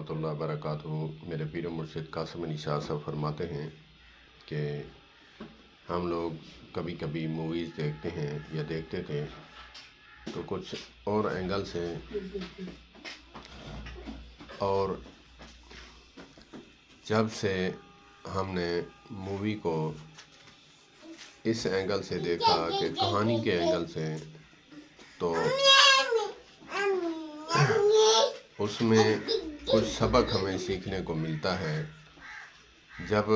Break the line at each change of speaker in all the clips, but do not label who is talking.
रहमतुल्लाहि व बरकातुहू। मेरे पीर मुर्शिद कासिम अली शाह साहब फरमाते हैं कि हम लोग कभी कभी मूवीज़ देखते हैं या देखते थे तो कुछ और एंगल से और जब से हमने मूवी को इस एंगल से देखा कि कहानी के एंगल से, तो उसमें कुछ सबक हमें सीखने को मिलता है। जब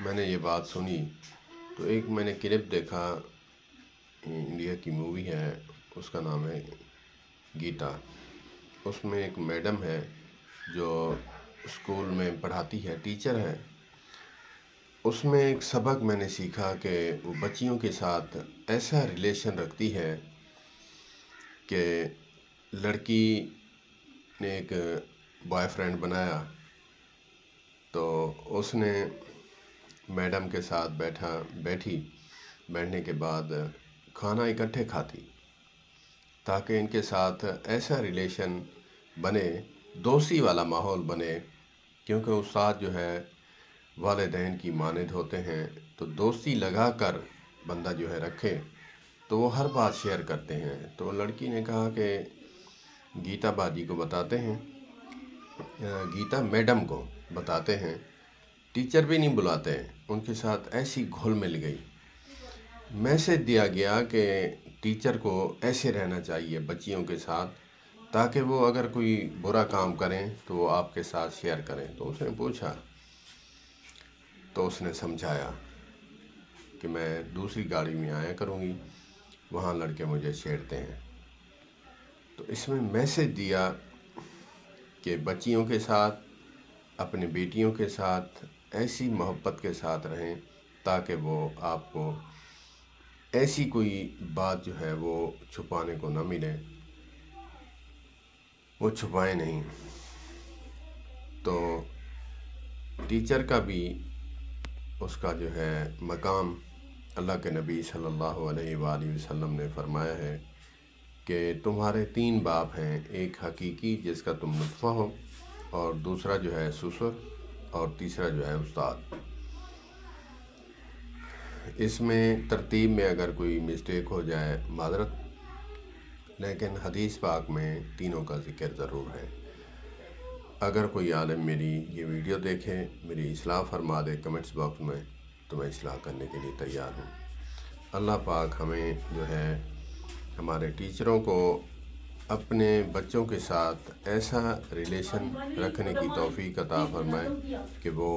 मैंने ये बात सुनी तो एक मैंने क्लिप देखा, इंडिया की मूवी है, उसका नाम है गीता। उसमें एक मैडम है जो स्कूल में पढ़ाती है, टीचर है। उसमें एक सबक मैंने सीखा कि वो बच्चियों के साथ ऐसा रिलेशन रखती है कि लड़की ने एक बॉयफ्रेंड बनाया तो उसने मैडम के साथ बैठने के बाद खाना इकट्ठे खाती ताकि इनके साथ ऐसा रिलेशन बने, दोस्ती वाला माहौल बने। क्योंकि उस्ताद जो है वालिदैन की मानद होते हैं, तो दोस्ती लगा कर बंदा जो है रखे तो वो हर बात शेयर करते हैं। तो लड़की ने कहा कि गीता बाजी को बताते हैं, गीता मैडम को बताते हैं, टीचर भी नहीं बुलाते हैं। उनके साथ ऐसी घुल मिल गई। मैसेज दिया गया कि टीचर को ऐसे रहना चाहिए बच्चियों के साथ ताकि वो अगर कोई बुरा काम करें तो वो आपके साथ शेयर करें। तो उसने पूछा, तो उसने समझाया कि मैं दूसरी गाड़ी में आया करूँगी, वहाँ लड़के मुझे छेड़ते हैं। तो इसमें मैसेज दिया कि बच्चियों के साथ, अपने बेटियों के साथ ऐसी मोहब्बत के साथ रहें ताकि वो आपको ऐसी कोई बात जो है वो छुपाने को ना मिले, वो छुपाए नहीं। तो टीचर का भी उसका जो है मकाम अल्लाह के नबी सल्लल्लाहु अलैहि वसल्लम ने फरमाया है कि तुम्हारे 3 बाप हैं, एक हकीकी जिसका तुम नुत्फ़ा हो, और दूसरा जो है ससुर, और तीसरा जो है उस्ताद। इसमें तरतीब में अगर कोई मिस्टेक हो जाए मादरत, लेकिन हदीस पाक में तीनों का ज़िक्र ज़रूर है। अगर कोई आलिम मेरी ये वीडियो देखे, मेरी इस्लाह फरमा दे कमेंट्स बॉक्स में, तो मैं इस्लाह करने के लिए तैयार हूँ। अल्लाह पाक हमें जो है हमारे टीचरों को अपने बच्चों के साथ ऐसा रिलेशन रखने की तौफीक अता फरमाए कि वो